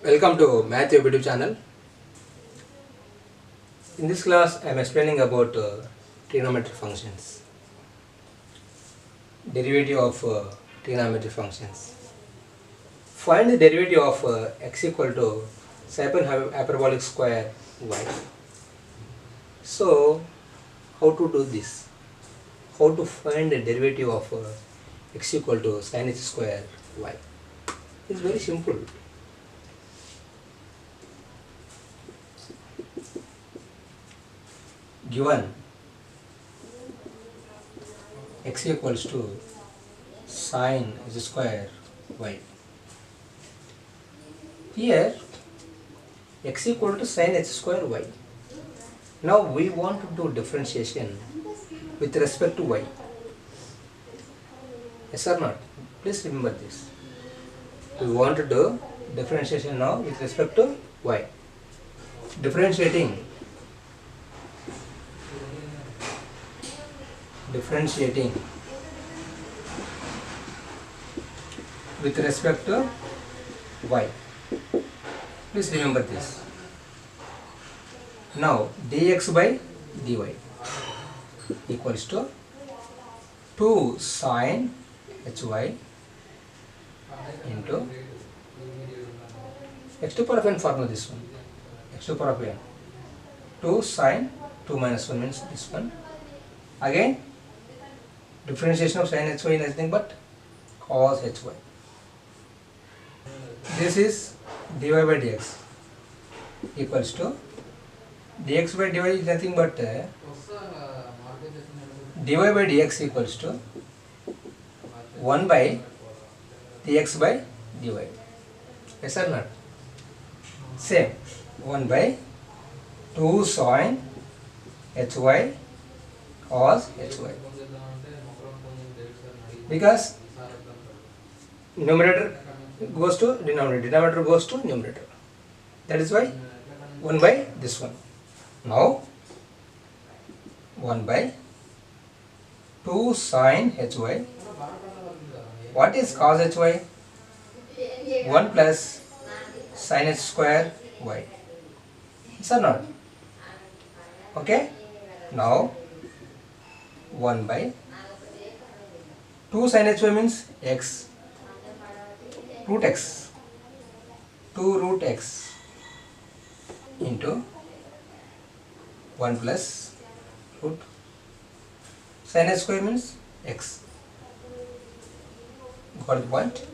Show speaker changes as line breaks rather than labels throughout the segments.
Welcome to Matthew YouTube channel. In this class, I am explaining about trigonometric functions, derivative of trigonometric functions. Find the derivative of x equal to secant hyperbolic square y. So, how to do this? How to find the derivative of x equal to sin h square y? It's very simple. Given x equals to sin h square y. Here x equal to sin h square y. Now we want to do differentiation with respect to y. Yes or not? Please remember this. We want to do differentiation now with respect to y. Differentiating with respect to y. Please remember this. Now dx by dy equals to 2 sin hy into x to power of n formula, this one, x to power of n, 2 sin 2 minus 1 means this one. Again differentiation of sin hy is nothing but cos hy. This is dy by dx equals to dx by dy is nothing but dy by dx equals to 1 by dx by dy. Yes or not? Same, 1 by 2 sin hy cos hy. Because numerator goes to denominator, denominator goes to numerator. That is why 1 by this one. Now 1 by 2 sin hy. What is cos hy? 1 plus sin h square y. Yes or not? Okay. Now 1 by 2 sin hy means x, root x, 2 root x into 1 plus root sin h square means x. Got the point?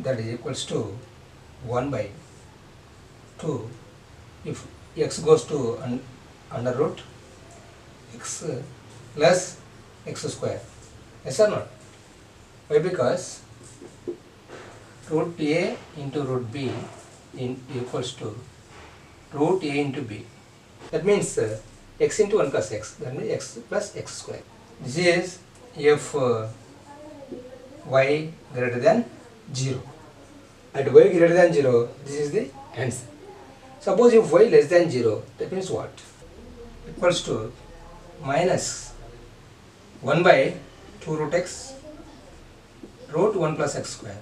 That is equals to 1 by 2. If x goes to under root x plus x square. Yes or not? Why? Because root a into root b equals to root a into b. That means x into 1 plus x. That means x plus x square. This is if y greater than 0. At y greater than 0, this is the answer. Suppose if y less than 0, that means what? Equals to minus 1 by 2 root x root 1 plus x square.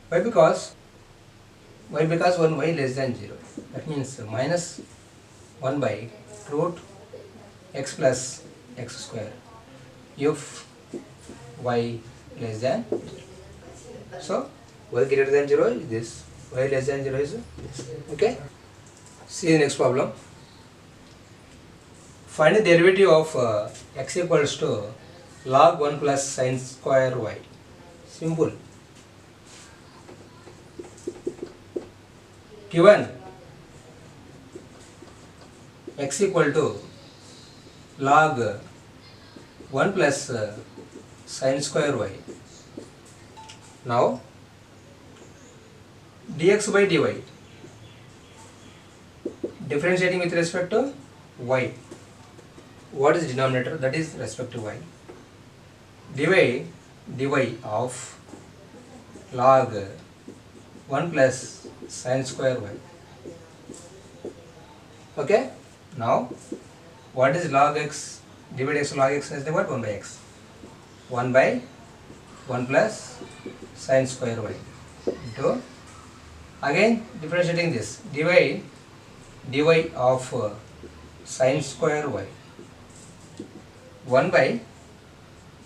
Why? Because when y less than 0, that means minus 1 by root x plus x square if y less than 0. So y greater than 0 is this, y less than 0 is this. Okay. See the next problem. Find the derivative of x equals to log 1 plus sin square y. Simple. Given x equal to log 1 plus sin square y. Now dx by dy, differentiating with respect to y. What is denominator? That is respect to y. dy of log 1 plus sin square y. Okay. Now what is log x? Divide x log x is the what? 1 by x. 1 by 1 plus sin square y into, again differentiating this, dy of sin square y, 1 by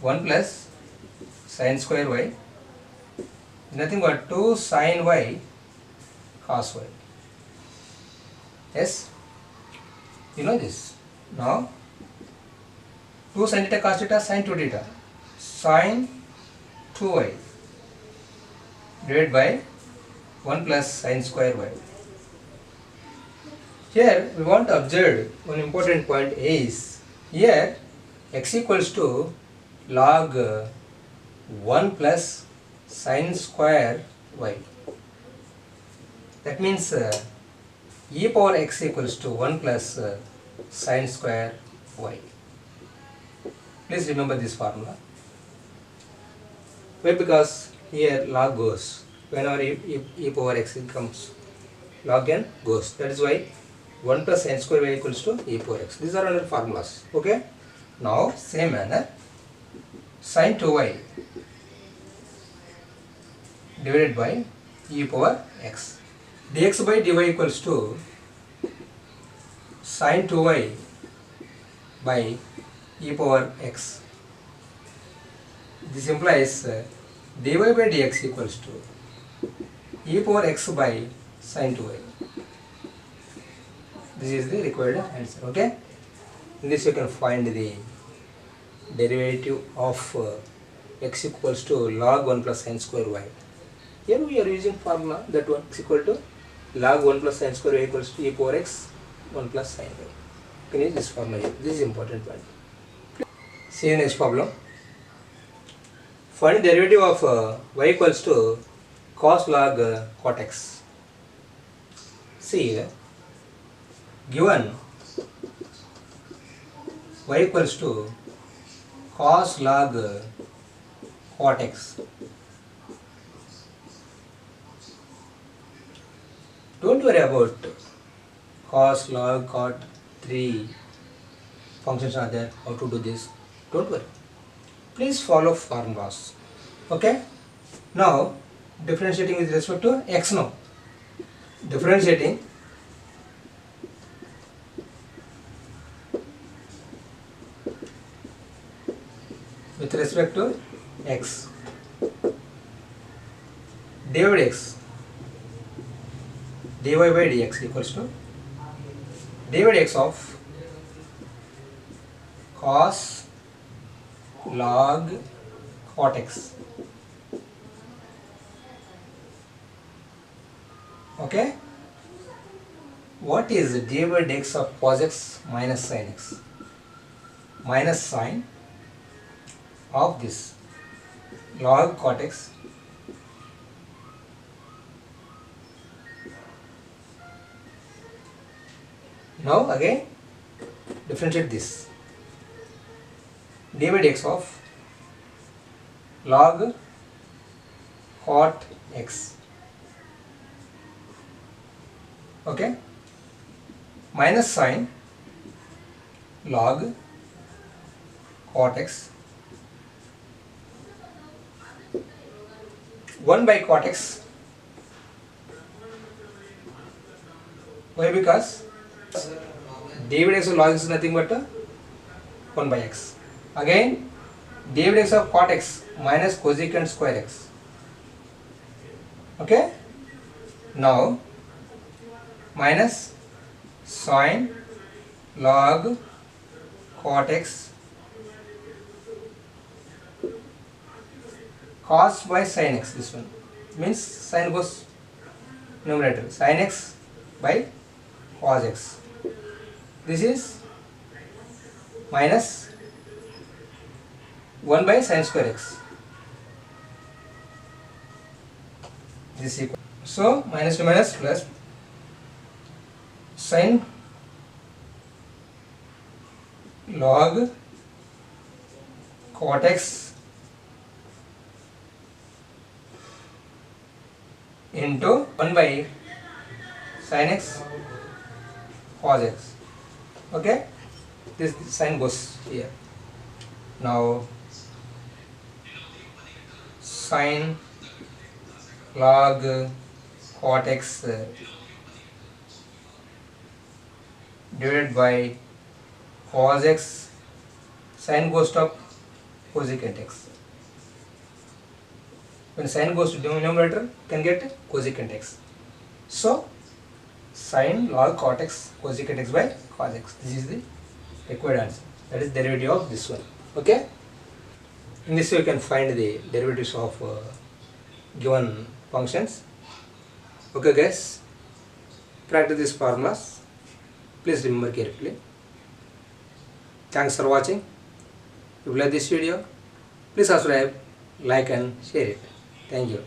1 plus sin square y, nothing but 2 sin y cos y. Yes, you know this. Now 2 sin theta cos theta sin 2 theta, sin 2y divided by 1 plus sin square y. Here we want to observe one important point is, here x equals to log 1 plus sin square y. That means e power x equals to 1 plus sin square y. Please remember this formula. Why? Because here log goes. Whenever e power x comes, log n goes. That is why 1 plus sin square y equals to e power x. These are other formulas. Okay. Now same manner, sin 2y divided by e power x. Dx by dy equals to sin 2y by e power x. This implies dy by dx equals to e power x by sin 2y. This is the required answer. Okay. In this you can find the derivative of x equals to log 1 plus sin square y. Here we are using formula that 1 is equal to log 1 plus sin square y equals to e power x 1 plus sin y. You can use this formula here. This is important one. See the next problem. Find the derivative of y equals to cos log cot x. See here, given y equals to cos log cot x. Don't worry about cos, log, cot, 3 functions are there, how to do this. Don't worry. Please follow formulas. Okay. Now differentiating with respect to x now. Differentiating with respect to x. dy by x, dy by dx equals to dy by dx of cos log cot x. Okay. What is dy by dx of cos x minus sin x? Minus sin of this log cot x now again differentiate this dy by dx of log cot x, okay, minus sin log cot x 1 by cot x. Why? Because dy by dx of log x is nothing but 1 by x. Again dy by dx of cot x minus cosecant square x. Okay. Now minus sin log cot x cos by sin x. This one means sin goes numerator, sin x by cos x. This is minus 1 by sin square x. This is equal. So minus to minus plus sin log cot x into 1 by sin x cos x. Okay, this sign goes here. Now sin log cot x divided by cos x sin goes to cosecant x. When sin goes to denominator, can get cosecant x. So sin log cot x cosecant x by cos x. This is the required answer. That is derivative of this one. Okay. In this way, you can find the derivatives of given functions. Okay, guys. Practice these formulas. Please remember carefully. Thanks for watching. If you like this video, please subscribe, like and share it. Thank you.